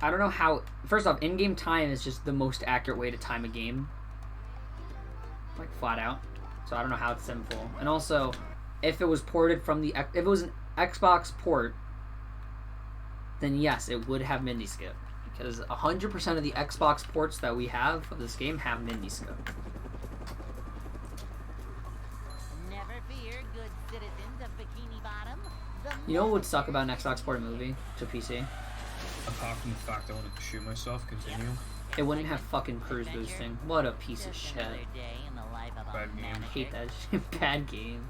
I don't know how... First off, in-game time is just the most accurate way to time a game. Like, flat out. So I don't know how it's sinful. And also, if it was ported from the... If it was an Xbox port, then yes, it would have Mindy Skip. Because 100% of the Xbox ports that we have of this game have Mindy Skip. Never fear, good citizens of Bikini Bottom. You know what would suck about an Xbox ported movie to PC? Apart from the fact I wanted to shoot myself, continue. It wouldn't have fucking cruise boosting. What a piece of shit. Bad game. I hate that shit. Bad game.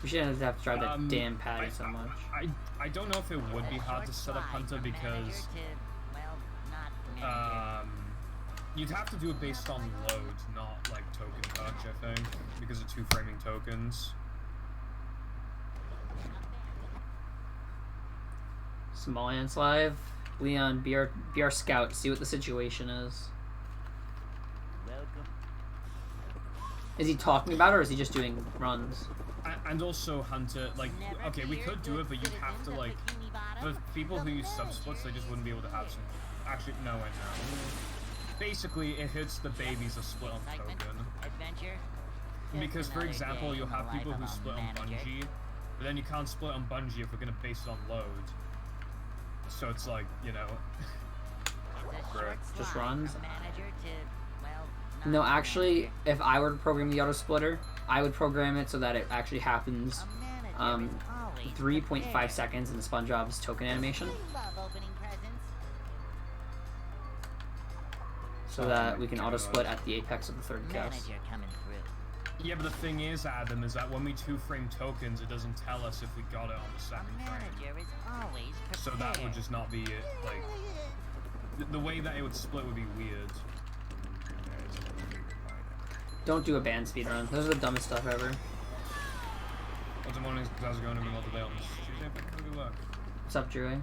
We shouldn't have to try that damn patty so much. I don't know if it would be hard to set up Hunter because you'd have to do it based on load, not like token touch, I think, because of 2 framing tokens. Small Ants Live. Leon, be our scout. See what the situation is. Is he talking about it, or is he just doing runs? And also, Hunter, like, okay, we could do it, but you'd have to, like, for people who use sub-splits, they just wouldn't be able to have some... Actually, no, wait, no. Basically, it hits the babies a split on token. Because, for example, you'll have people who split on Bungie, but then you can't split on Bungie if we're going to base it on load. So it's like, you know... Just runs? No, actually, if I were to program the auto-splitter, I would program it so that it actually happens 3.5 seconds in SpongeBob's token animation. So that we can auto-split at the apex of the third cast. Yeah, but the thing is, Adam, is that when we 2-frame tokens, it doesn't tell us if we got it on the second frame. So that would just not be it. Like, the way that it would split would be weird. Don't do a band speedrun. Those are the dumbest stuff ever. What's the morning? How's it going to be multiple day on this Tuesday? Good luck. What's up, Drew?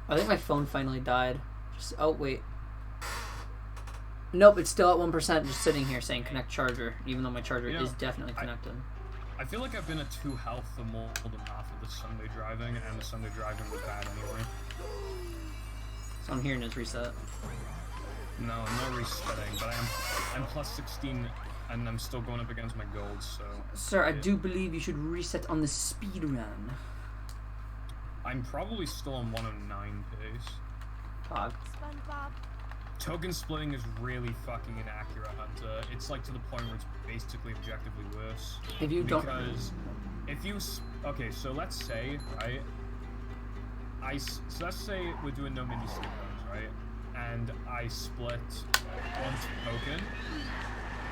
I think my phone finally died. Just oh wait. Nope, it's still at 1%, just sitting here saying connect charger, even though my charger is definitely connected. I feel like I've been at 2 health for more than half of the Sunday driving, and the Sunday driving was bad anyway. So I'm hearing his reset. No, I'm not resetting, but I'm plus 16, and I'm still going up against my gold, so... Sir, I do believe you should reset on the speed run. I'm probably still on 109 pace. Pog. SpongeBob. Token splitting is really fucking inaccurate, Hunter. It's like to the point where it's basically objectively worse. If you don't... Because if you... Okay, so let's say, right? So let's say we're doing no mini skip runs, right? And I split on token.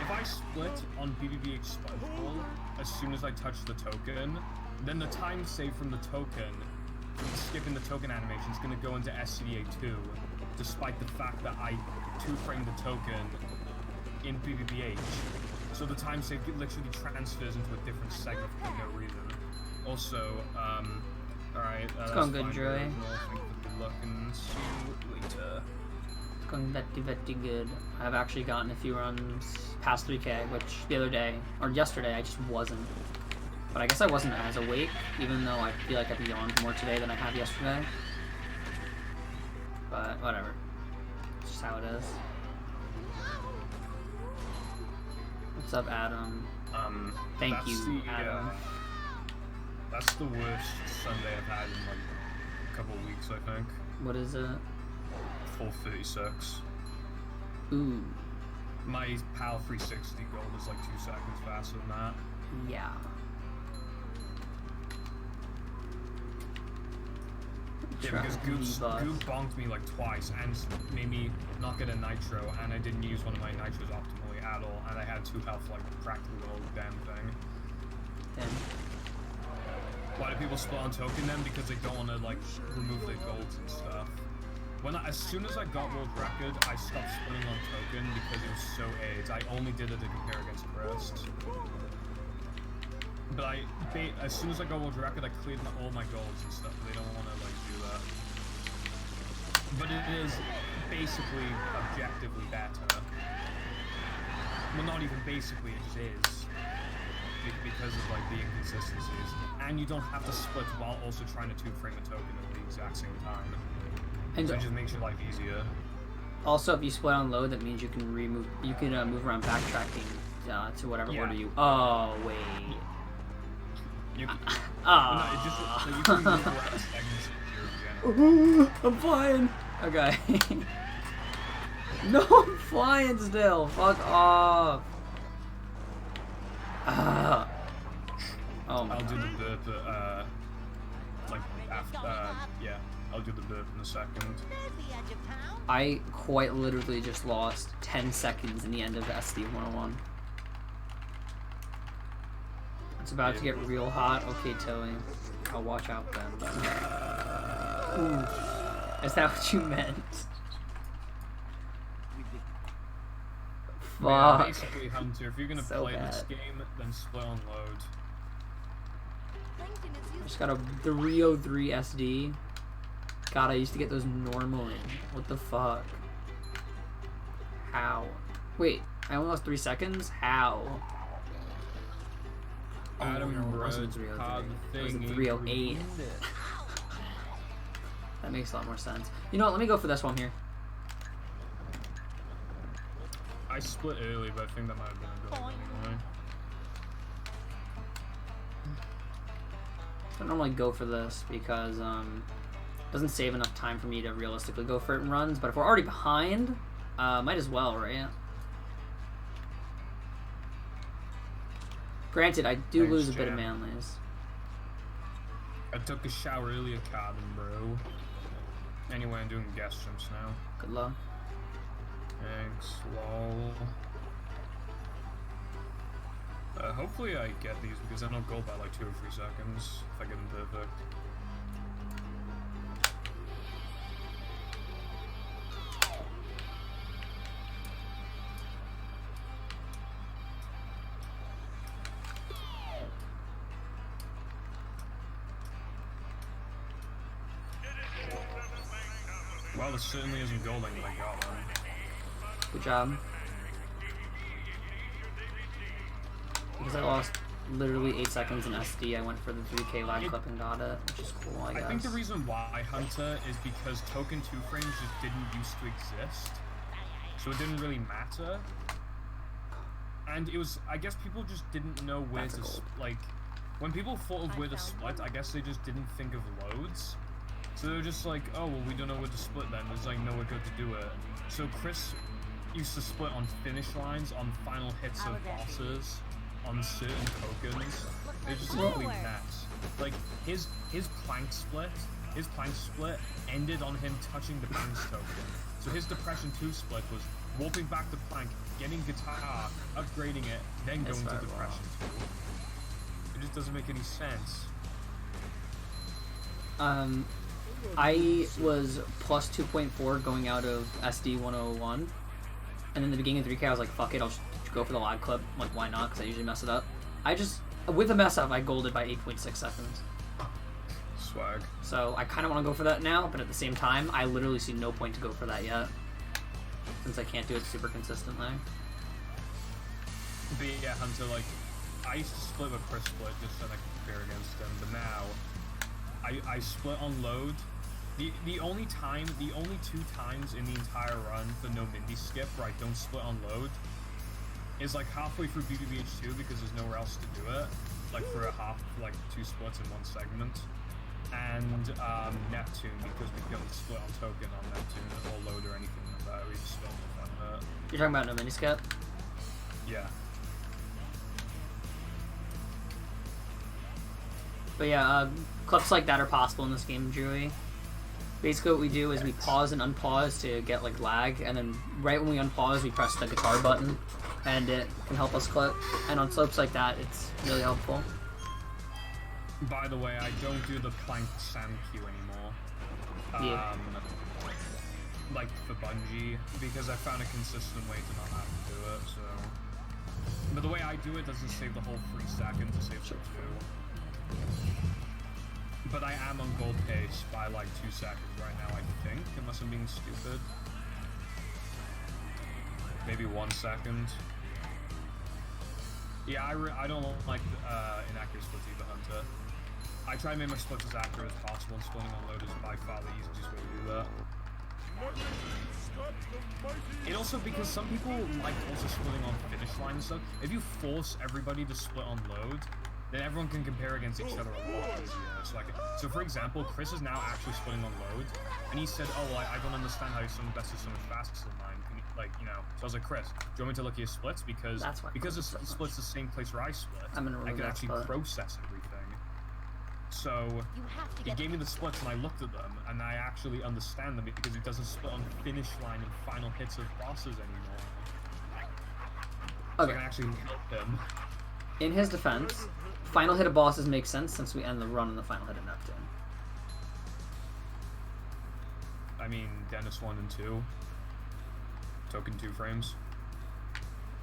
If I split on BBBH SpongeBob as soon as I touch the token, then the time saved from the token, skipping the token animation, is going to go into SCDA 2, despite the fact that I 2-framed the token in BBBH. So the time saved literally transfers into a different segment for no reason. Also, alright. It's going good, Joey. Good luck and see you later. Going very good. I've actually gotten a few runs past 3K, which the other day, or yesterday, I just wasn't. But I guess I wasn't as awake, even though I feel like I've yawned more today than I have yesterday. But whatever. It's just how it is. What's up, Adam? Thank you, Adam. That's the worst Sunday I've had in like a couple of weeks, I think. What is it? 4:36. Ooh. My PAL 360 gold is like 2 seconds faster than that. Yeah. Yeah, because Goop bonked me like twice and made me not get a nitro, and I didn't use one of my nitros optimally at all, and I had 2 health like practically the whole damn thing. Damn. Why do people split on token then? Because they don't want to like remove their golds and stuff. As soon as I got world record, I stopped splitting on token because it was so AIDS. I only did it to compare against Crest. But as soon as I got world record, I cleared all my golds and stuff. They don't want to like do that. But it is basically objectively better. Well, not even basically, it just is. because of like the inconsistencies, and you don't have to split while also trying to two-frame a token at the exact same time. And So it just makes your life easier. also, if you split on load, that means you can move around backtracking to whatever order you. Oh wait. You can, Ah. no, it just like, you can move around segments of your gen. I'm flying. Okay. No, I'm flying still. Fuck off. Ah. Oh my I'll god. do the burp like after yeah, I'll do the burp in a second. There's the edge of town. I quite literally just lost 10 seconds in the end of SD 101. It's about to get real hot. Okay, Tilly. I'll watch out then. Ooh. Is that what you meant? Yeah, Fuck. basically, Hunter, if you're gonna So play this bad. game, then split on load. Plankton is I used just got a 303 SD. God, I used to get those normally. What the fuck? How? Wait, I only lost 3 seconds? How? Oh, Adam no, it wasn't Rhodes 303. pod It was a thingy 308. green. That makes a lot more sense. You know what? Let me go for this one here. I split early, but I think that might have been a good one anyway. I don't normally go for this because it doesn't save enough time for me to realistically go for it in runs. But if we're already behind, might as well, right? Granted, I do Thanks, lose a bit of Jam. manlies. I took a shower earlier, Carbon, bro. Anyway, I'm doing guest jumps now. Good luck. Thanks, lol. Hopefully I get these because then I'll go by like 2 or 3 seconds if I get them perfect. Well, this certainly isn't golding, but I got one. Good job. Because I lost literally 8 seconds in SD, I went for the 3K lag clip and got it, which is cool, I guess. I think the reason why, Hunter, is because token 2 frames just didn't used to exist. So it didn't really matter. And it was, I guess people just didn't know where That's a to, gold. like, when people thought of where to split, I guess they just didn't think of loads. So they were just like, oh, well, we don't know where to split then. There's like nowhere good to do it. So Chris used to split on finish lines, on final hits of bosses, on certain tokens. It was just a complete mess. Like, his plank split ended on him touching the Banks token. So his Depression 2 split was warping back the plank, getting guitar, upgrading it, then That's going to very Depression 2. It just doesn't make any sense. I was plus 2.4 going out of SD 101, and in the beginning of 3K I was like, fuck it, I'll just go for the lag clip. Like, why not? Because I usually mess it up. With a mess up, I golded by 8.6 seconds. Swag. So I kind of want to go for that now, but at the same time, I literally see no point to go for that yet, since I can't do it super consistently. But yeah, Hunter, like, I used to split with Chris split just so I could compare against him, but now I split on load. The only 2 times in the entire run for no Mindy skip where I don't split on load is like halfway through BBBH2 because there's nowhere else to do it, like for a half, like 2 splits in 1 segment, and Neptune because we don't split on token on Neptune or load or anything like that. We just split on that. You're talking about no mini skip? Yeah. But yeah, clips like that are possible in this game, Drewy. Basically what we do is we pause and unpause to get like lag, and then right when we unpause we press the guitar button, and it can help us clip. And on slopes like that, it's really helpful. By the way, I don't do the plank sand queue anymore. Yeah. Like for Bungie, because I found a consistent way to not have to do it, so... But the way I do it doesn't save the whole 3 seconds, it saves it 2. But I am on gold pace by like 2 seconds right now, I think, unless I'm being stupid. Maybe 1 second. Yeah, I don't like inaccurate splits either, Hunter. I try to make my splits as accurate as possible, and splitting on load is by far the easiest way to do that. It also, because some people like also splitting on finish line and stuff, if you force everybody to split on load, then everyone can compare against each other a lot easier. So for example, Chris is now actually splitting on load, and he said, oh, I don't understand how some best is so much faster than mine. Can you, like, you know, so I was like, Chris, do you want me to look at your splits? Because the split's the same place where I split, I can actually process everything. So he gave me the splits and I looked at them and I actually understand them because it doesn't split on finish line and final hits of bosses anymore. So I can actually help him. In his defense, final hit of bosses makes sense since we end the run on the final hit of Neptune. I mean, Dennis 1 and 2. Token 2 frames.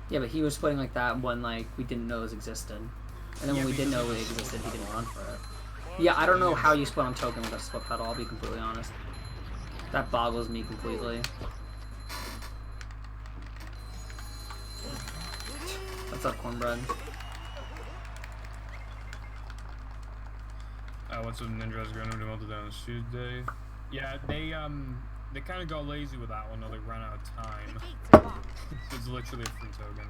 Yeah, but he was splitting like that when like we didn't know it existed. And then when we didn't know it existed, he didn't run for it. Yeah, I don't know how you split on token with a split pedal, I'll be completely honest. That boggles me completely. What's up, Cornbread? What's up, Ninja's going to do multiple on Tuesday? Yeah, they kind of got lazy with that one, or they ran out of time. It's literally a free token.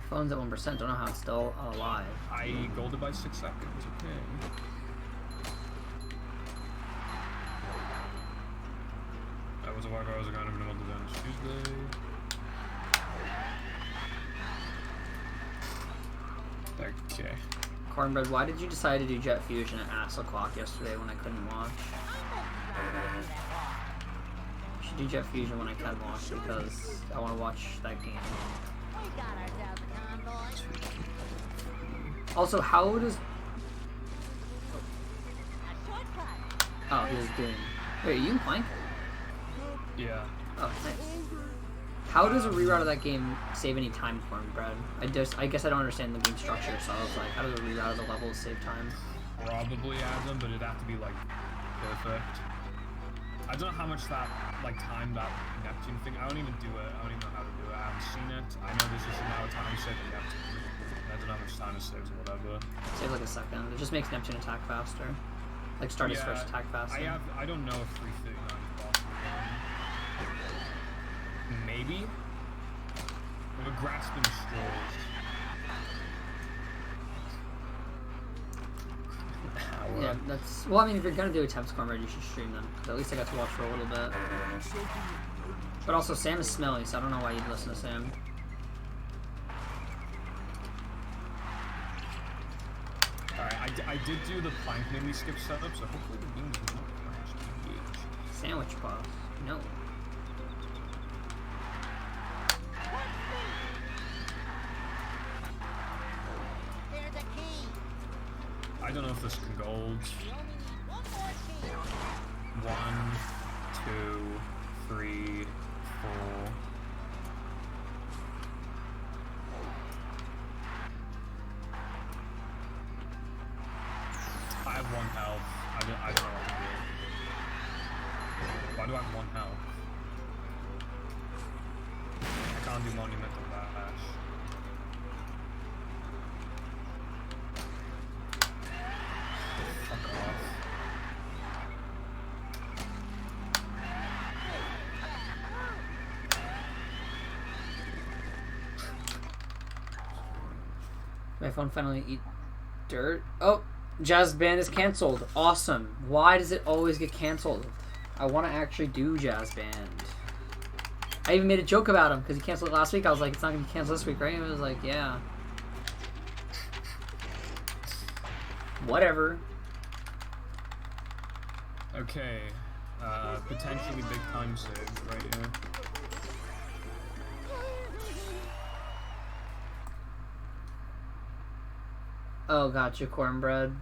Phone's at 1%, don't know how it's still alive. I golded by 6 seconds, okay. That was a walk I was going to be able to do on Tuesday. Okay. Cornbread, why did you decide to do Jet Fusion at ass o'clock yesterday when I couldn't watch? I should do Jet Fusion when I can watch because I want to watch that game. Also, how does... Oh, he was doing... Wait, are you in Plank? Yeah. Oh, nice. How does a reroute of that game save any time for him, Brad? I guess I don't understand the game structure, so I was like, how does a reroute of the levels save time? Probably add them, but it'd have to be, like, perfect. I don't know how much that, like, time that Neptune thing... I don't even do it. I don't even know how to do it. I haven't seen it. I know there's just an hour time saving Neptune. I don't know how much time it saves or whatever. Save like a second. It just makes Neptune attack faster. Like start his first attack faster. I don't know if 339 is possible. Maybe? With a grasping straws. Yeah, that's... Well, I mean, if you're gonna do attempts Cornbread, you should stream them. At least I got to watch for a little bit. But also, Sam is smelly, so I don't know why you'd listen to Sam. Alright, I did do the plank mini skip setup, so hopefully the beams will not crash to engage. Sandwich puff. No. There's a key. I don't know if this can gold. You only need one more key. 1, 2, 3, 4. I have 1 health. I don't know what to do. Why do I have 1 health? I can't do monumental dash. Fuck off. My phone finally eat dirt. Oh, Jazz Band is canceled. Awesome. Why does it always get canceled? I want to actually do Jazz Band. I even made a joke about him because he canceled it last week. I was like, it's not going to be canceled this week, right? And he was like, yeah. Whatever. Okay. Potentially big time save right here. Oh, gotcha, Cornbread.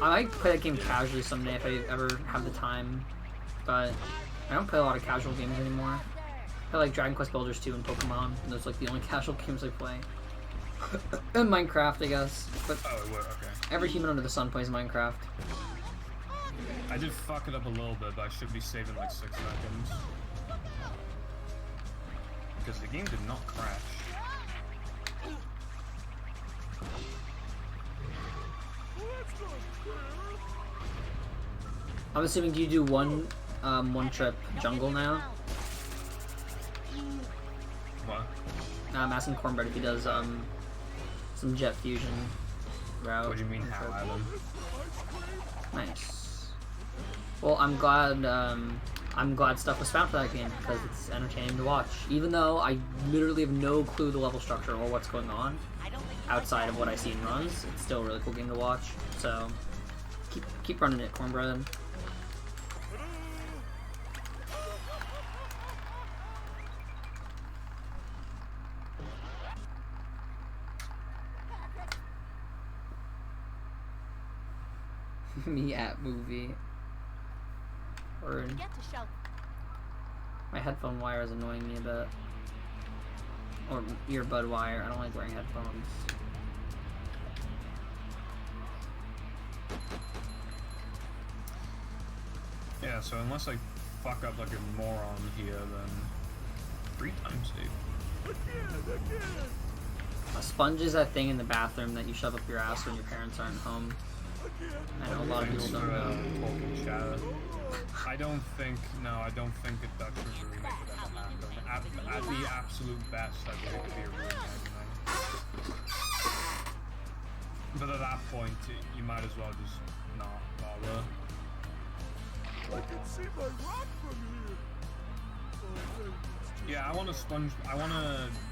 I might play that game casually someday if I ever have the time, but I don't play a lot of casual games anymore. I play like Dragon Quest Builders 2 and Pokemon, and those are like the only casual games I play. And Minecraft, I guess, but Oh, okay. every human under the sun plays Minecraft. I I did fuck it up a little bit, but I should be saving like 6 seconds. Because the game did not crash. I'm assuming, do you do one trip jungle now? What? I'm asking Cornbread if he does some jet fusion route. What do you mean how, Adam? Nice. Well, I'm glad stuff was found for that game because it's entertaining to watch. Even though I literally have no clue the level structure or what's going on outside of what I see in runs, it's still a really cool game to watch. So keep running it, Cornbread. Me at movie. Or my headphone wire is annoying me a bit. Or earbud wire. I don't like wearing headphones. Yeah, so unless I fuck up like a moron here, then 3 times save. A sponge is that thing in the bathroom that you shove up your ass when your parents aren't home. I know a lot of people don't know. I don't think that should be a remake would ever happen. At the absolute best, I think it could be a remake. But at that point, you might as well just not bother. I can see my rock from here. Yeah, I want a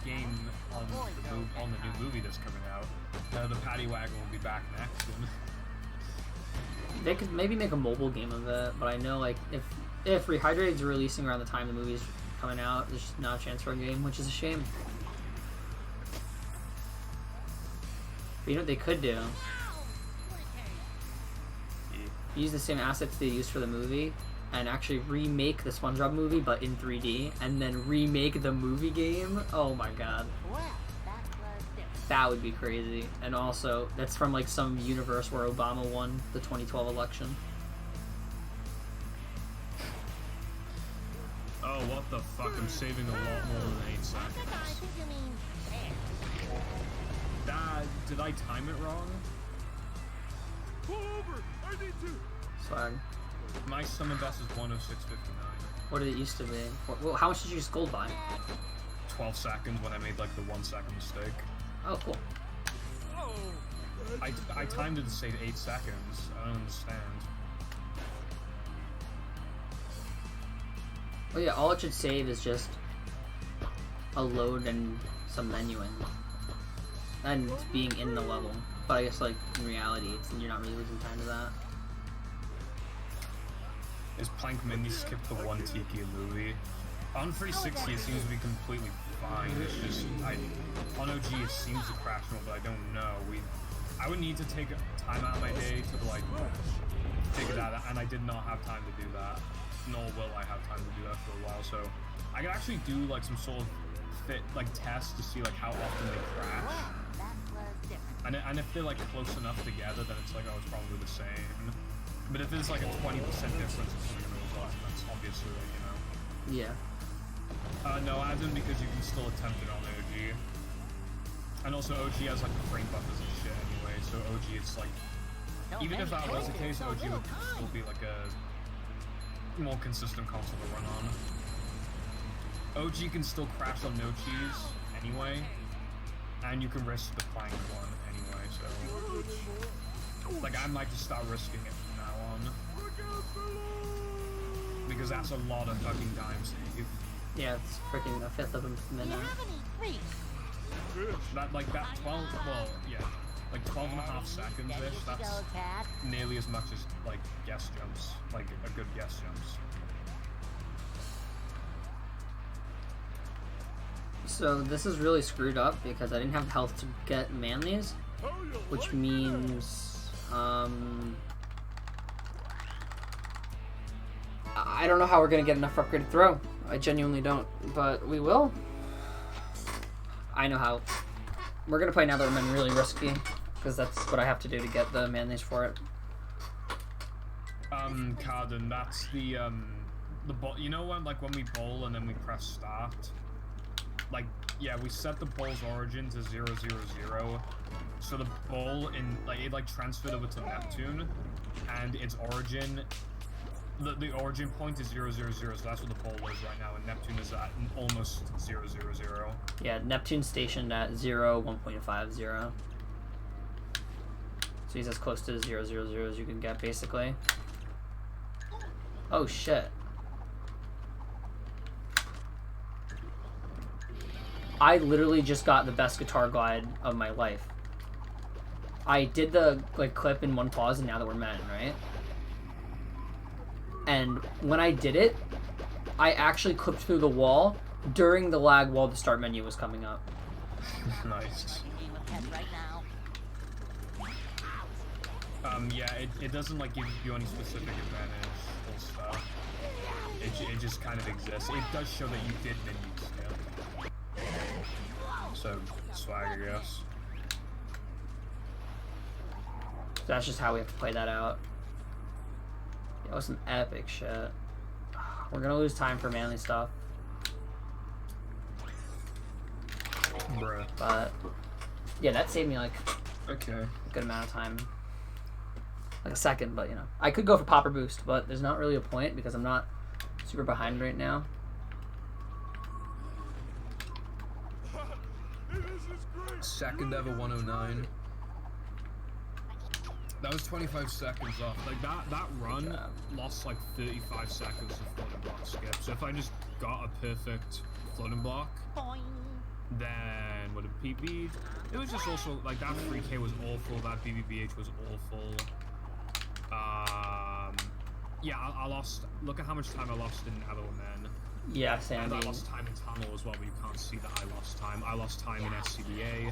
game on the new movie that's coming out. The Paddy Wagon will be back next. They could maybe make a mobile game of it, but I know like if Rehydrated's releasing around the time the movie's coming out, there's just not a chance for a game, which is a shame. But you know what they could do? Use the same assets they used for the movie and actually remake the SpongeBob movie but in 3D and then remake the movie game. Oh my god. That would be crazy. And also, that's from like some universe where Obama won the 2012 election. Oh, what the fuck? I'm saving a lot more than 8 seconds. Did I time it wrong? Pull over! I need to. Swag. My summon best is 106.59. What did it used to be? Well, how much did you just gold buy? 12 seconds when I made like the 1 second mistake. Oh, cool. I timed it to save 8 seconds. I don't understand. Well, yeah, all it should save is just a load and some menuing. And being in the level. But I guess, like, in reality, you're not really losing time to that. Is Plank Mini skip the 1 Tiki movie? On 360 it seems to be completely fine. It's just, on OG it seems to crash more, but I don't know. I would need to take time out of my day to like figure that out, and I did not have time to do that. Nor will I have time to do that for a while. So I could actually do like some sort of test to see like how often they crash. And if they're like close enough together, then it's like, oh, it's probably the same. But if there's like a 20% difference between those, that's obviously like, you know. Yeah. No, I didn't, because you can still attempt it on OG. And also OG has like the frame buffers and shit anyway, so OG it's like, even if that was the case, OG would still be like a more consistent console to run on. OG can still crash on no cheese anyway, and you can risk the plank one anyway, so like I might just start risking it from now on. Because that's a lot of fucking time save. Yeah, it's freaking a fifth of a minute. That 12, well, yeah, like 12 and a half seconds-ish, that's nearly as much as, like, guess jumps, like, a good guess jumps. So this is really screwed up because I didn't have health to get Manly's, which means, I don't know how we're gonna get enough for upgraded throw. I genuinely don't, but we will. I know how. We're gonna play Netherman really risky, because that's what I have to do to get the Manly's for it. Carden, that's the ball. You know when, like, when we bowl and then we press start? Like, yeah, we set the ball's origin to 0, 0, 0. So the ball it transferred over to Neptune, and its origin, the origin point is 0, 0, 0. So that's what the ball is right now, and Neptune is at almost 0, 0, 0. Yeah, Neptune's stationed at 0, 1.50. So he's as close to 0, 0, 0 as you can get, basically. Oh shit. I literally just got the best guitar glide of my life. I did the clip in one pause, and now that we're men, right? And when I did it, I actually clipped through the wall during the lag while the start menu was coming up. Nice. Yeah, it doesn't like give you any specific advantage or stuff. It just kind of exists. It does show that you did menu skip. So, swag, I guess. So that's just how we have to play that out. That was some epic shit. We're gonna lose time for manly stuff. Bruh. But, yeah, that saved me, like, Okay. a good amount of time. Like a second, but, you know. I could go for Popper Boost, but there's not really a point because I'm not super behind right now. Second ever 109. That was 25 seconds off. Like that run lost like 35 seconds of floating block skip. So if I just got a perfect floating block, then would it PB? It was just also like that 3K was awful. That BBBH was awful. Yeah, I lost. Look at how much time I lost in Other Men. Yeah, Sandy. And I lost time in Tunnel as well, but you can't see that I lost time. I lost time in SCBA.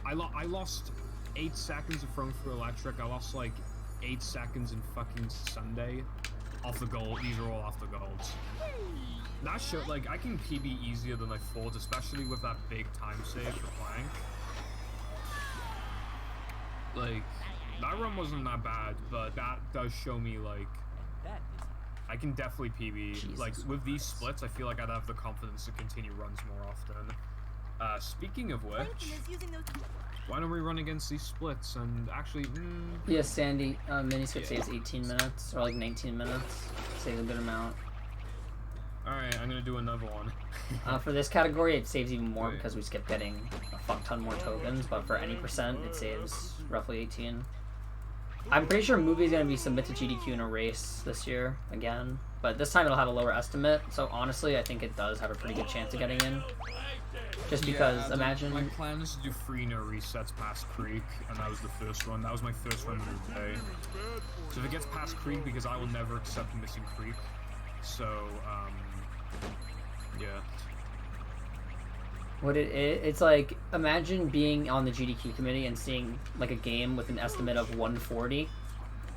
I lost 8 seconds of Thrown Through Electric. I lost like 8 seconds in fucking Sunday. Off the goal. These are all off the golds. That shit, like, I can PB easier than I thought, especially with that big time save for Plank. Like, that run wasn't that bad, but that does show me, like, I can definitely PB. Jesus like, with these Christ. splits, I feel like I'd have the confidence to continue runs more often. Speaking of which, why don't we run against these splits and actually, Yeah, Sandy, miniskip saves 18 minutes, or like 19 minutes. Saves a good amount. Alright, I'm gonna do another one. For this category, it saves even more Wait. because we skip getting a fuck ton more tokens, but for any percent, it saves roughly 18. I'm pretty sure Movie's gonna be submit to GDQ in a race this year, again. But this time it'll have a lower estimate, so honestly, I think it does have a pretty good chance of getting in. Just because, Yeah, imagine... my plan is to do 3 no resets past Creek, and that was the first one. That was my first run of the day. So if it gets past Creek, because I will never accept missing Creek. So, yeah. It's like, imagine being on the GDQ committee and seeing like a game with an estimate of 140,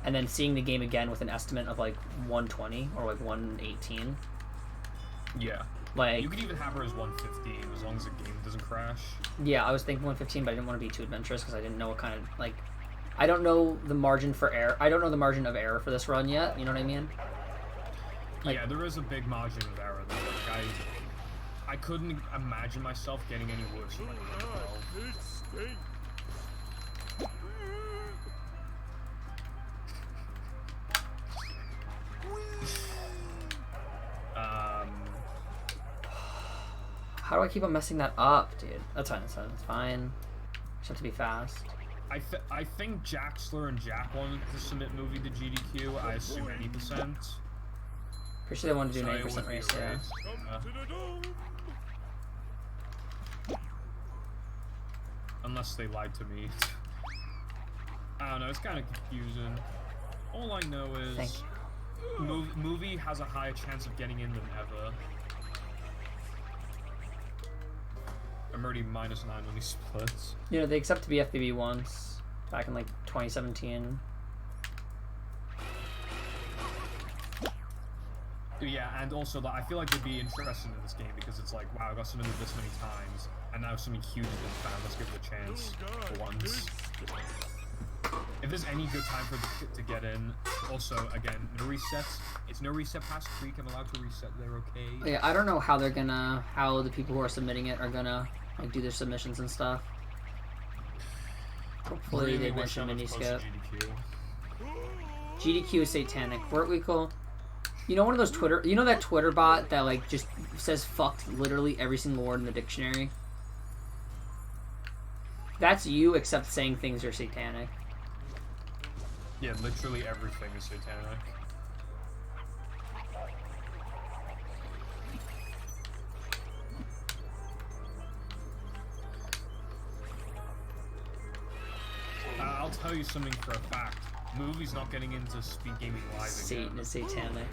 and then seeing the game again with an estimate of like 120 or like 118. Yeah. Like, You could even have her as 115, as long as the game doesn't crash. yeah, I was thinking 115, but I didn't want to be too adventurous because I didn't know what kind of, like, I don't know the margin for error. I don't know the margin of error for this run yet, you know what I mean? Like, yeah, there is a big margin of error though. Like, I couldn't imagine myself getting any worse than like 112. How do I keep on messing that up, dude? That's fine, that's fine, that's fine. Just have to be fast. I think Jaxler and Jack wanted to submit movie to GDQ. I assume any percent. Pretty sure they wanted to do an So it 8% would be a race, yeah. race. Unless they lied to me. I don't know, it's kind of confusing. All I know Thank is movie has a higher chance of getting in than ever. I'm already -9 on these splits. You know, they accepted BFBB once, back in like 2017. Yeah, and also I feel like they'd be interested in this game because it's like, wow, I got submitted this many times, and now something huge has been found. Let's give it a chance for once. if there's any good time for to get in. Also, again, no resets. It's no reset past 3. I'm allowed to reset. They're okay. Yeah, I don't know how they're gonna, how the people who are submitting it are gonna like do their submissions and stuff. Hopefully Really they wish mention I mini was close to skip. GDQ. GDQ is satanic. What we call? You know one of those Twitter. You know that Twitter bot that like just says fucked literally every single word in the dictionary. That's you, except saying things are satanic. Yeah, literally everything is satanic. I'll tell you something for a fact. Movie's not getting into Speed Gaming Live Satan again. is satanic.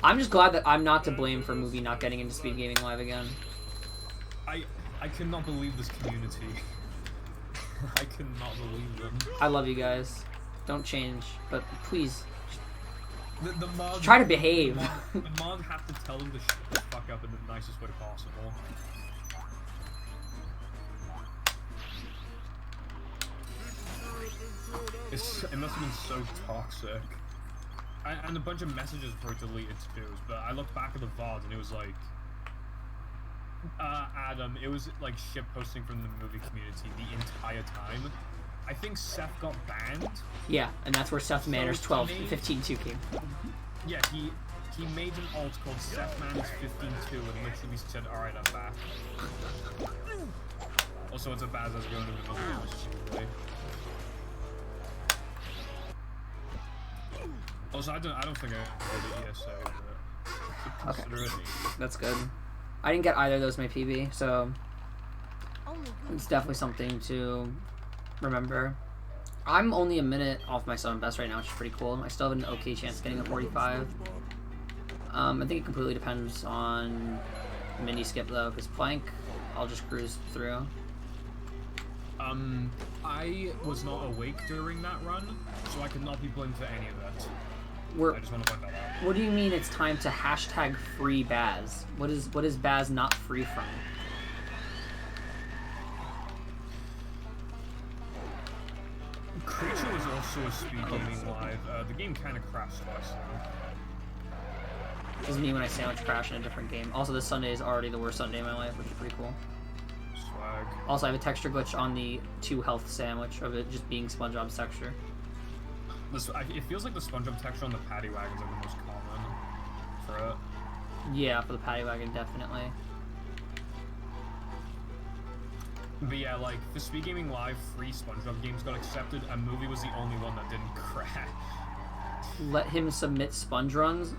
I'm just glad that I'm not to blame for movie not getting into Speed Gaming Live again. I cannot believe this community. I cannot believe them. I love you guys. Don't change, but please The mod, try to behave. The mod have to tell them to shut the fuck up in the nicest way possible. It must have been so toxic. And a bunch of messages were deleted too, but I looked back at the VOD and it was like, Adam, it was like shit posting from the movie community the entire time. I think Seth got banned. Yeah, and that's where Seth Manners So 12 he made- 15-2 came. Yeah, he made an alt called Seth Manners 15-2 and literally said, alright, I'm back. Also, it's a bad as going to the movie. Also, I don't think I heard it ESA, but Okay. consider it. That's good. I didn't get either of those in my PB, so Only good it's definitely something to remember. I'm only a minute off my 7 best right now, which is pretty cool. I still have an okay chance of getting a 45. I think it completely depends on mini skip though, because plank, I'll just cruise through. I was not awake during that run, so I could not be blamed for any of that. I just want to point that out. What do you mean it's time to hashtag free Baz? What is Baz not free from? Creature was also a speed gaming live. The game kind of crashed twice though. This is me when I sandwich crash in a different game. Also, this Sunday is already the worst Sunday of my life, which is pretty cool. Swag. Also, I have a texture glitch on the 2 health sandwich of it just being SpongeBob's texture. It feels like the SpongeBob texture on the paddy wagons are the most common for it. Yeah, for the paddy wagon, definitely. But yeah, like, the Speed Gaming Live free SpongeBob games got accepted, and Movie was the only one that didn't crash. Let him submit sponge runs.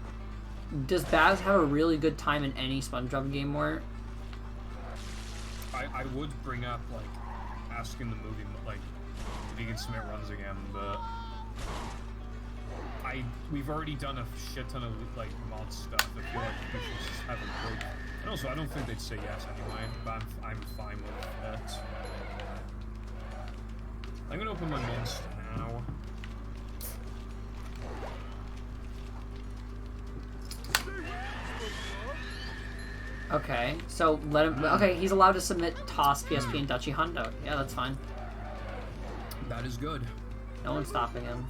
Does Baz have a really good time in any SpongeBob game where? I would bring up, like, asking the Movie, like, if he can submit runs again, but we've already done a shit ton of, like, mod stuff. I feel like we should just have a break. And also, I don't think they'd say yes anyway, but I'm fine with it. I'm gonna open my monster now. Okay, so let him. Okay, he's allowed to submit Toss, PSP, and Dutchy Hundo. Yeah, that's fine. That is good. No one's stopping him.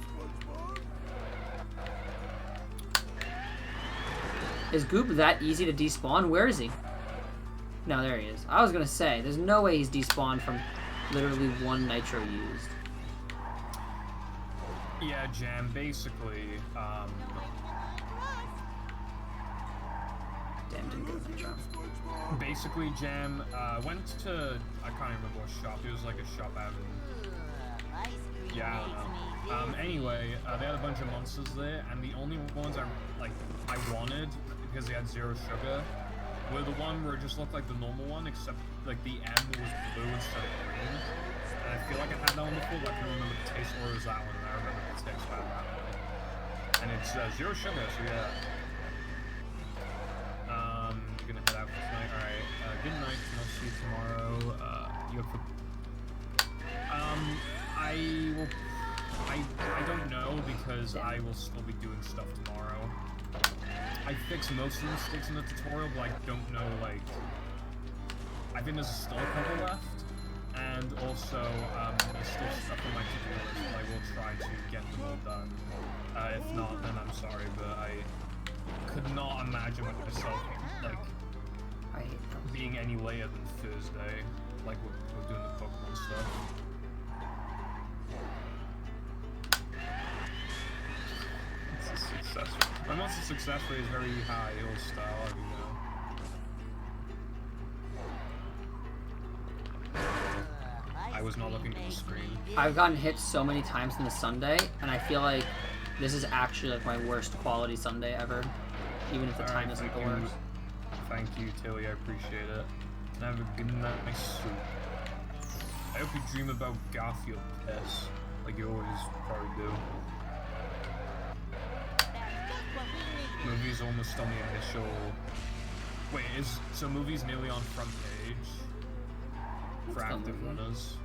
Is Goop that easy to despawn? Where is he? No, there he is. I was gonna say, there's no way he's despawned from literally 1 nitro used. Yeah, Jam, basically, Damn, didn't get a nitro. basically, Jam, went to, I can't remember what shop, it was like a shop out in, ice cream yeah, I makes don't me know. dizzy. Anyway, they had a bunch of monsters there, and the only ones I wanted, because they had 0 sugar, were the one where it just looked like the normal one, except, like, the M was blue instead of green. And I feel like I had that one before, but I couldn't remember the taste, or it was that one, and I remember the taste about that one. And it's 0 sugar, so yeah. You're gonna head out for tonight. Alright, good night, and I'll see you tomorrow. You have I don't know, because I will still be doing stuff tomorrow. I fixed most of the mistakes in the tutorial, but I don't know, like, I think there's still a couple left, and also there's still stuff on my to-do list, but I will try to get them all done. If not, then I'm sorry, but I could not imagine myself like I hate those. being any later than Thursday, like we're doing the Pokemon stuff. It's a success rate. My month's success rate is very high, old style, you know. I was not looking at the screen. I've gotten hit so many times in the Sunday, and I feel like this is actually like my worst quality Sunday ever, even if the time isn't the worst. Thank you, Tilly. I appreciate it. And have a good night, my soup. I hope you dream about Garfield piss, like you always probably do. Movie's almost on the initial. Wait, so movie's nearly on front page for It's active movie. runners.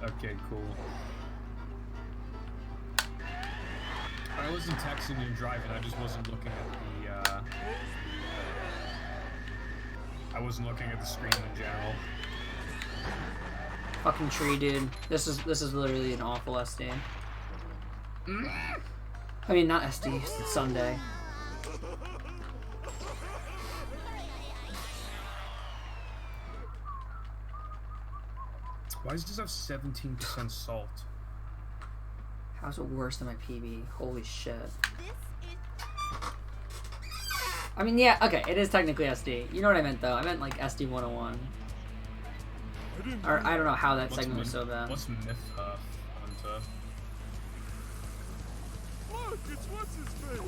Okay, cool. I wasn't texting and driving, I just wasn't looking at the, I wasn't looking at the screen in general. Fucking tree, dude. This is literally an awful SD. I mean, not SD. It's Sunday. Why does this have 17% salt? How's it worse than my PB? Holy shit. I mean, yeah, okay, it is technically SD. You know what I meant, though. I meant, like, SD 101. Or, I don't know how that segment was so bad. What's Myth Hunter? Look, it's what's his face.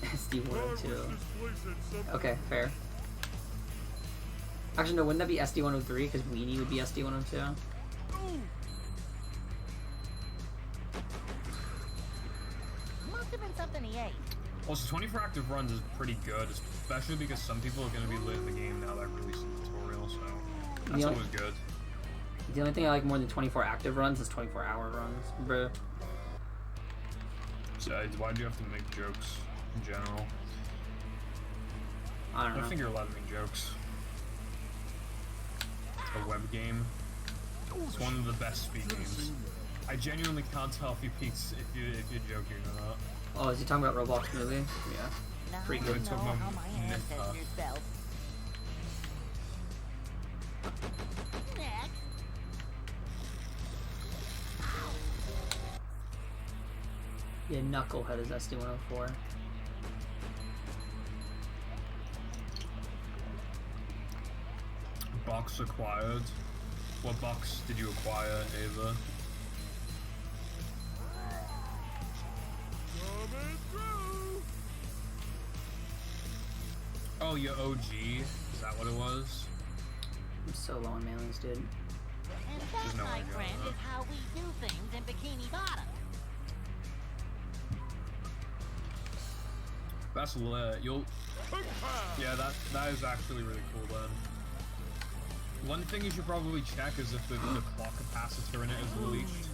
SD 102. This place had something. Okay, fair. Actually, no, wouldn't that be SD 103? Because Weenie would be SD 102. Must have been something he ate. Also, 24 active runs is pretty good, especially because some people are going to be learning the game now that I've released the tutorial, so that's Yeah. always good. The only thing I like more than 24 active runs is 24-hour runs, bruh. Besides, why do you have to make jokes in general? I don't I know. think you're allowed to make jokes. A web game. It's one of the best speed games. I genuinely can't tell if you're joking or not. Oh, is he talking about Roblox movie? Yeah. Now Pretty I good. know Talking about how my Myth ancestors felt. Next. Yeah, Knucklehead is SD 104. Box acquired. What box did you acquire, Ava? Coming through. Oh, your OG? Is that what it was? I'm so low on mailings, dude. And that, no my way to go, friend, huh? is how we do things in Bikini Bottom. That's lit. Yeah, that is actually really cool then. One thing you should probably check is if the clock capacitor in it is leaked.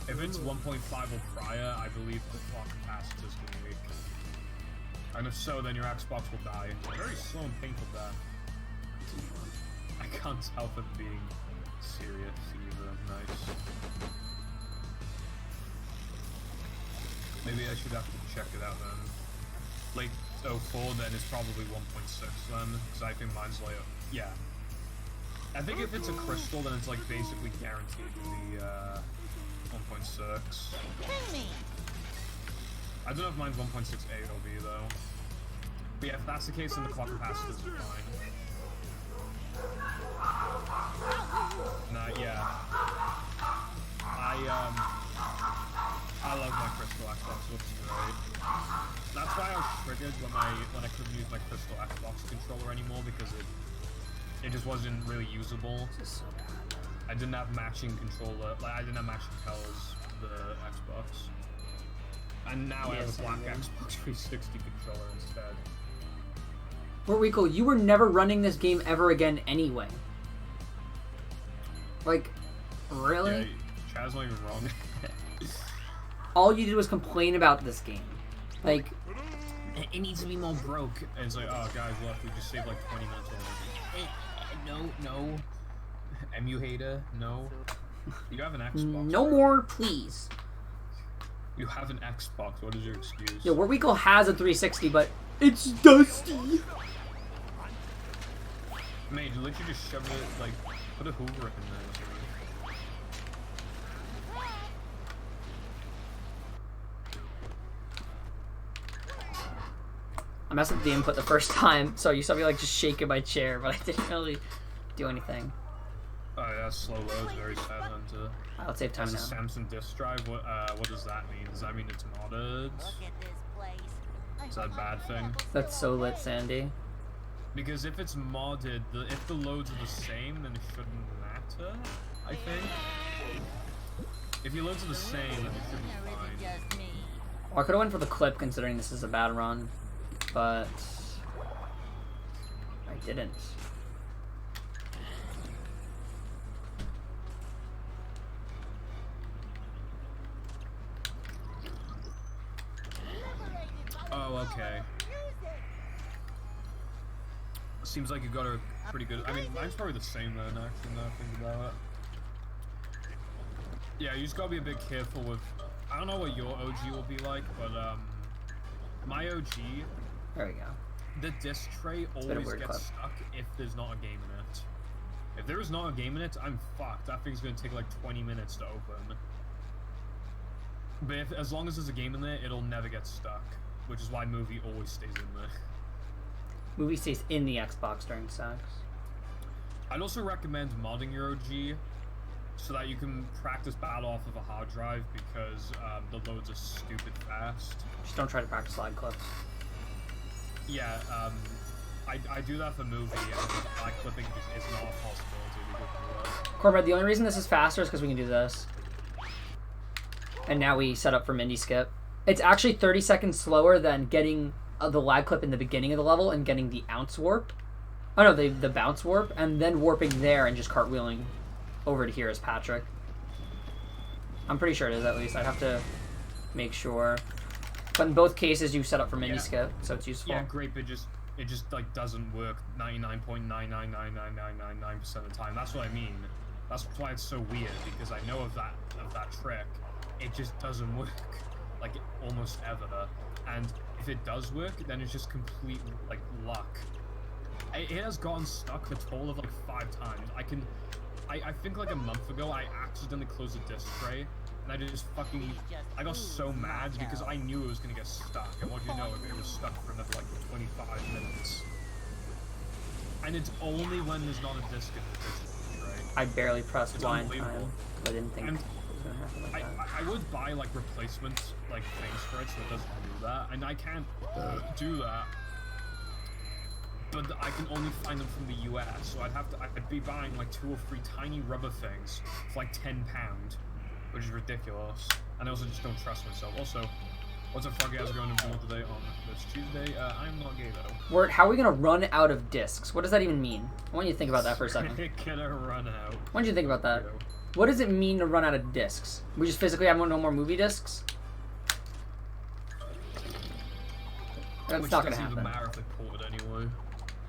If it's 1.5 or prior, I believe the clock capacitor is going to leak. And if so, then your Xbox will die. Very slow and painful death. I can't tell if it's being serious either. Nice. Maybe I should have to check it out then. Like 04 then is probably 1.6 then, because I think mine's like, yeah. I think if it's a crystal, then it's like basically guaranteed to be 1.6. Ping me. I don't know if mine's 1.68 it'll be though. But yeah, if that's the case, then the clock capacitors are fine. Nah, yeah. I love my crystal Xbox. It looks great. That's why I was triggered when I couldn't use my crystal Xbox controller anymore, because it just wasn't really usable. This is so bad. I didn't have matching controller, like I didn't have matching colors for the Xbox. And now I Yeah, have a same black here. Xbox 360 controller instead. But Rico, you were never running this game ever again anyway. Like, really? Yeah, Chad's not even wrong. All you did was complain about this game. Like, It needs to be more broke. And it's like, oh guys, look, we just saved like 20 minutes already. No. MU hater, no. You have an Xbox. No more, please. You have an Xbox. What is your excuse? Yeah, Where We Go has a 360, but it's dusty. Mate, you literally just shove it, like, put a Hoover in there. I messed up the input the first time, so you saw me like just shaking my chair, but I didn't really do anything. Oh yeah, slow loads, very sad hunter. I'll save time That's a now. Samsung disk drive. What does that mean? Does that mean it's modded? Look at this place. Is that a bad thing? That's so lit, Sandy. Because if it's modded, if the loads are the same, then it shouldn't matter, I think. If your loads are the same, then it should be Or is fine. it just me? Well, I could have went for the clip considering this is a bad run, but I didn't. Oh, okay. Seems like you got a pretty good. I mean, mine's probably the same then, actually, now I think about it. Yeah, you just gotta be a bit careful with. I don't know what your OG will be like, but my OG, There we go. the disc tray been a always weird gets clip. stuck if there's not a game in it. If there is not a game in it, I'm fucked. That thing's gonna take like 20 minutes to open. But as long as there's a game in there, it'll never get stuck. Which is why movie always stays in there. Movie stays in the Xbox during sex. I'd also recommend modding your OG so that you can practice battle off of a hard drive because the loads are stupid fast. Just don't try to practice slide clips. Yeah, I do that for movie, and slide clipping just is not a possibility because of the Cornbread, the only reason this is faster is because we can do this. And now we set up for Mindy Skip. It's actually 30 seconds slower than getting the lag clip in the beginning of the level and getting the ounce warp. Oh no, the bounce warp, and then warping there and just cartwheeling over to here as Patrick. I'm pretty sure it is, at least. I'd have to make sure. But in both cases, you set up for Mindy Skip, so it's useful. Yeah, great, but it just like doesn't work 99.9999999% of the time. That's what I mean. That's why it's so weird, because I know of that trick. It just doesn't work, like almost ever. And if it does work, then it's just complete like luck. It has gotten stuck a total of like 5 times. I think like a month ago I accidentally closed a disc tray, and I got so mad because I knew it was gonna get stuck. And what do you know, it was stuck for another like 25 minutes. And it's only when there's not a disc in the disc tray. I barely pressed It's blind time. unbelievable. I didn't think And it was gonna happen like that. I would buy like replacement like things for it so it doesn't do that, and I can't do that. But I can only find them from the US, so I'd be buying like 2 or 3 tiny rubber things for like £10, which is ridiculous. And I also just don't trust myself. Also, what's up, Froggy? How's it going today on this Tuesday? I'm not gay though. Word, how are we gonna run out of discs? What does that even mean? I want you to think about that for a second. Gonna run out. Why don't you think about that? What does it mean to run out of discs? We just physically have no more movie discs? That's Which not gonna doesn't happen. even matter if they pull it anyway.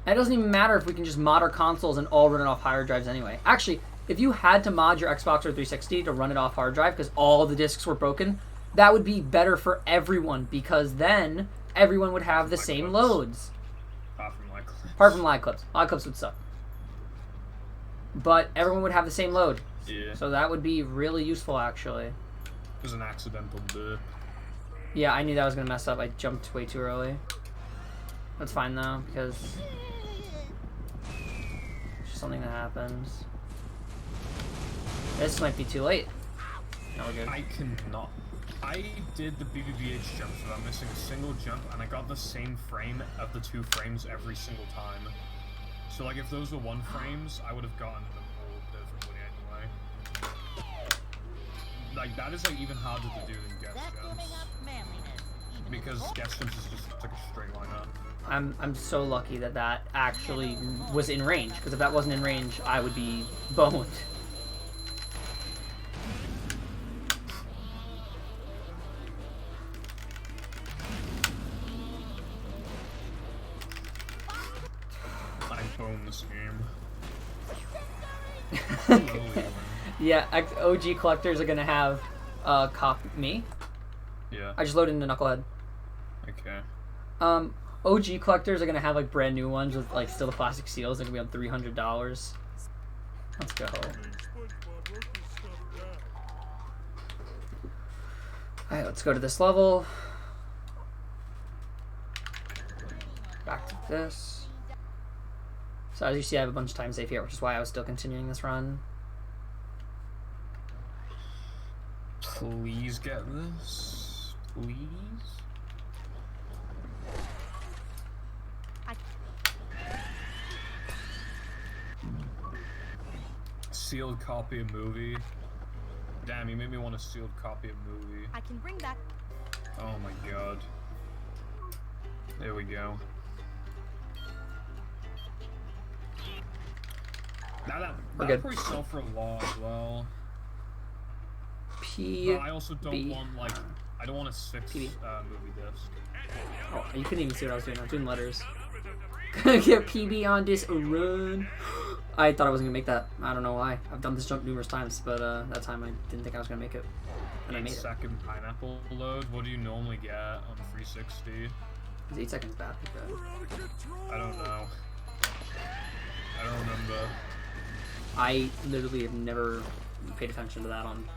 And it doesn't even matter if we can just mod our consoles and all run it off hard drives anyway. Actually, if you had to mod your Xbox or 360 to run it off hard drive because all the discs were broken, that would be better for everyone because then everyone would have the same loads. Apart from like clips. Apart from lag clips. Lag clips would suck. But everyone would have the same load. Yeah. So that would be really useful, actually. It was an accidental burp. Yeah, I knew that was going to mess up. I jumped way too early. That's fine, though, because it's just something that happens. This might be too late. No, we're good. I cannot. I did the BBBH jump without missing a single jump, and I got the same frame of the 2 frames every single time. So, like, if those were 1 frames, I would have gotten them all perfectly anyway. Like, that is, like, even harder to do than guest That's jumps. living up manliness. Even Because before- guest jumps is just like a straight line up. I'm so lucky that that actually was in range, because if that wasn't in range, I would be boned. own this game. Yeah, OG collectors are gonna have me. Yeah. I just loaded into Knucklehead. Okay. OG collectors are gonna have like brand new ones with like still the plastic seals. They're gonna be on $300. Let's go. SpongeBob, wrote this stuff down. Alright, let's go to this level. Back to this. So as you see, I have a bunch of time save here, which is why I was still continuing this run. Please get this. Please. Sealed copy of movie. Damn, you made me want a sealed copy of movie. I can bring back. Oh my god. There we go. Now We're that'll good. probably sell for a lot as well. P. But I also don't B. want like I don't want a 6 PB. movie disc. Oh, you couldn't even see what I was doing. I was doing letters. Gonna get PB on this run. I thought I wasn't gonna make that. I don't know why. I've done this jump numerous times, but that time I didn't think I was gonna make it, and I made it. 8-second pineapple load. What do you normally get on 360? Is 8 seconds bad? We're out of control. I don't know. I don't remember. I literally have never paid attention to that on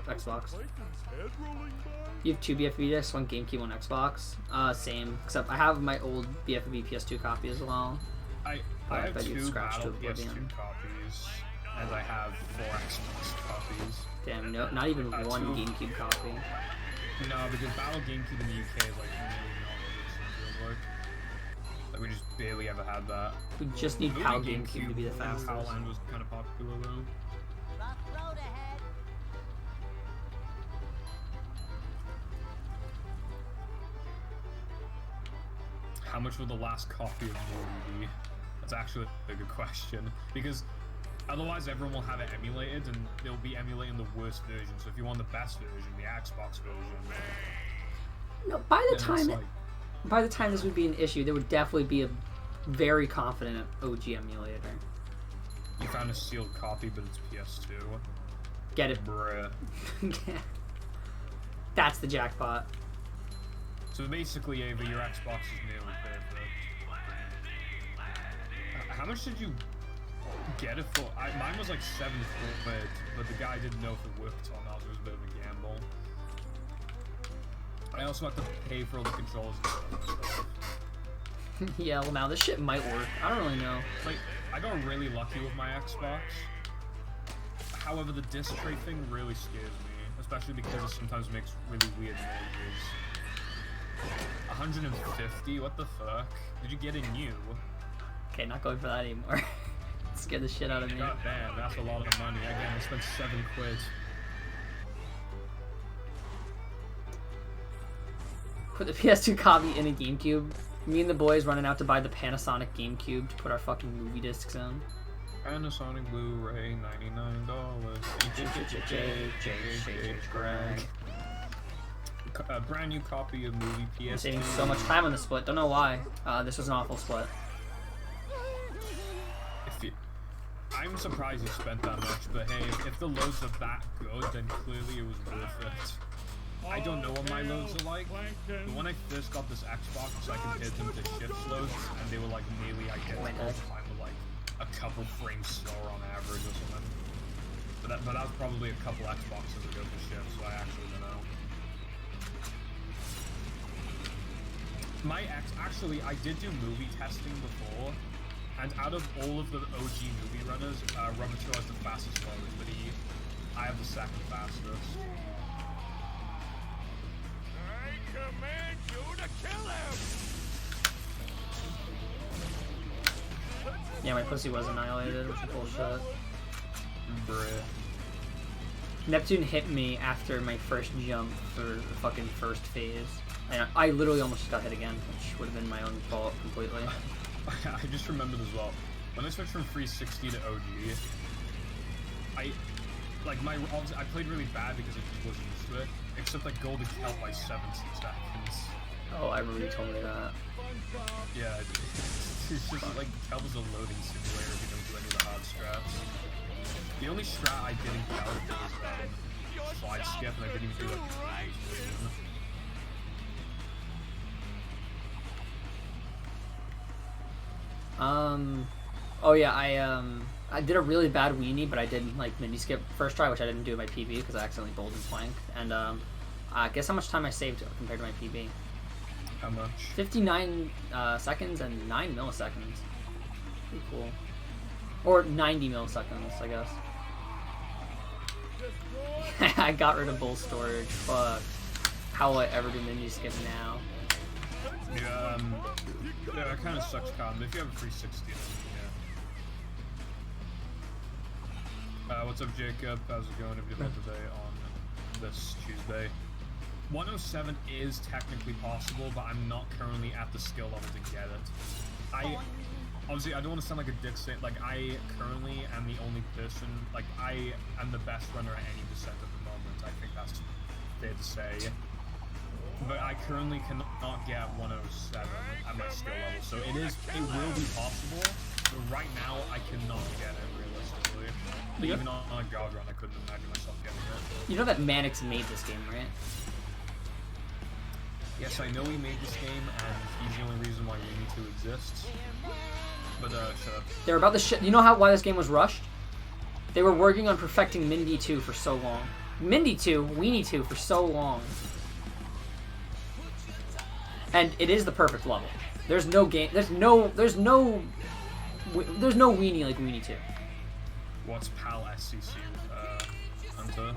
Xbox. Plankton's head rolling by. You have 2 BFB discs, 1 GameCube, 1 Xbox. Same, except I have my old BFB PS2 copy as well. I I have bet you'd 2 scratch Battle to PS2 oblivion. copies, and I have 4 Xbox copies. Damn, no, not even one 2. GameCube copy. No, because Battle GameCube in the UK is like really not what it like we just barely ever had that. We just need Movie PAL GameCube to be the and fastest. PAL Land was kind of popular though. Rough road ahead. How much will the last copy of the movie be? That's actually a good question. Because otherwise everyone will have it emulated and they'll be emulating the worst version. So if you want the best version, the Xbox version, No, by the then it's time by the time this would be an issue, there would definitely be a very confident OG emulator. you found a sealed copy but it's PS2. Get it? Bruh. That's the jackpot. So basically, Ava, your Xbox is nearly perfect. How much did you get it for? Mine was like $7, but the guy didn't know if it worked or not. It was a bit of a gamble. I also have to pay for all the controls and stuff. Yeah, well now this shit might work. I don't really know. Like, I got really lucky with my Xbox. However, the disc tray thing really scares me, especially because it sometimes makes really weird noises. 150? What the fuck? Did you get a new? Okay, not going for that anymore. Scared the shit out of me. God damn, that's a lot of money. Again, I spent $7. Put the PS2 copy in a GameCube. Me and the boys running out to buy the Panasonic GameCube to put our fucking movie discs in. Panasonic Blu-ray, $99. Greg. A brand new copy of movie PS2. I'm saving so much time on the split. Don't know why. This was an awful split. I'm surprised you spent that much, but hey, if the loads are that good, then clearly it was worth it. I don't know what my loads are like, but when I first got this Xbox, I compared them to Shift's loads, and they were like nearly identical. Mine were like a couple frames slower on average or something. But that was probably a couple Xboxes ago for Shift, so I actually don't know. Actually, I did do movie testing before, and out of all of the OG movie runners, Roboto has the fastest load, but I have the second fastest. I command you to kill him. Yeah, my pussy was annihilated, which is bullshit. Bruh. Neptune hit me after my first jump for the fucking first phase. And I literally almost got hit again, which would have been my own fault completely. I just remembered as well. When I switched from 360 to OG, I played really bad because I just wasn't used to it. Except like Golden Kelp by 17 seconds. Oh, I remember you told me that. Yeah, It's just like Kel's a loading simulator if you don't do any of the hard straps. The only strat I didn't get out of it was slide skip, and I didn't even do like Oh yeah, I did a really bad weenie, but I did like mini skip first try, which I didn't do in my PB because I accidentally bowled and flanked. And guess how much time I saved compared to my PB? How much? 59 seconds and 9 milliseconds. Pretty cool. Or 90 milliseconds, I guess. I got rid of bull storage. Fuck. How will I ever do mini skip now? Yeah, yeah, it kind of sucks, Colin. If you have a 360, then yeah. What's up, Jacob? How's it going? Have you been today on this Tuesday? 107 is technically possible, but I'm not currently at the skill level to get it. Obviously, I don't want to sound like a dick saying, like, I currently am the only person, like, I am the best runner at any descent at the moment. I think that's fair to say. But I currently cannot get 107 at my skill level, so it will be possible, but right now I cannot get it realistically. But even on a God run, I couldn't imagine myself getting it. You know that Mannix made this game, right? Yes, I know he made this game, and he's the only reason why Weenie 2 exists. But, shut up. They were about the shit. You know why this game was rushed? They were working on perfecting Mindy 2 for so long. Mindy 2, Weenie 2 for so long. And it is the perfect level. There's no game. There's no Weenie like Weenie 2. What's PAL SCC, Hunter?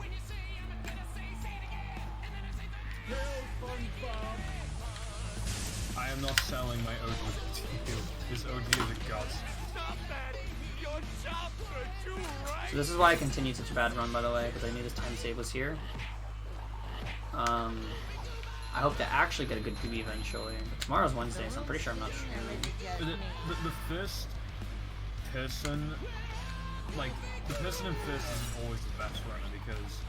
I am not selling my OG to you. This OG is a godsend. So this is why I continued such a bad run, by the way, because I knew this time save was here. I hope to actually get a good PB eventually. But tomorrow's Wednesday, so I'm pretty sure I'm not streaming. The first person, like, the person in first isn't always the best runner, because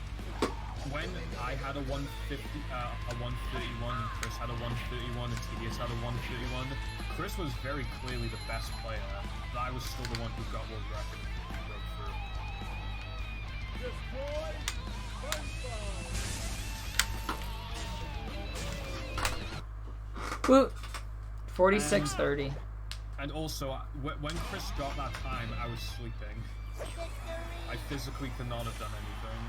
when I had a 150, a 131, and Chris had a 131, and TDS had a 131, Chris was very clearly the best player, but I was still the one who got world record and broke through. Woo! 46:30. And also, when Chris got that time, I was sleeping. I physically could not have done anything.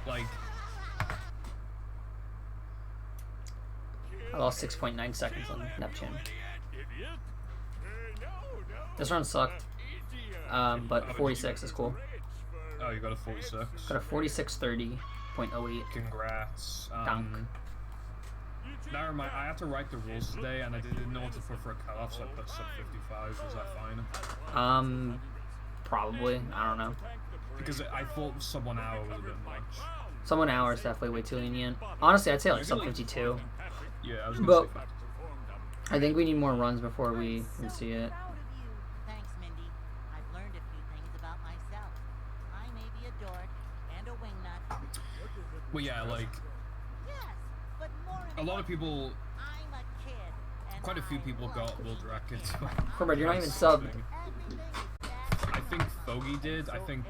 Like, I lost 6.9 seconds on Neptune. This run sucked, but 46 is cool. oh, you got a 46. Got a 46:30.08. Congrats. Dunk. Now remind, I had to write the rules today, and I didn't know what to put for a cutoff, so I put sub 55. Was that fine? Probably. I don't know. Because I thought sub 1 hour was a bit much. Sub 1 hour is definitely way too lenient. Honestly, I'd say like sub 52. Yeah, I was gonna But say 50. I think we need more runs before we can see it. Thanks, Mindy. I've learned a few things about myself. I may be a dork and a wingnut. Well, yeah, like, Yes, but more a lot of people, I'm a kid. And quite a few people got world records. Corbett, you're not even subbed. I think Fogey did. I think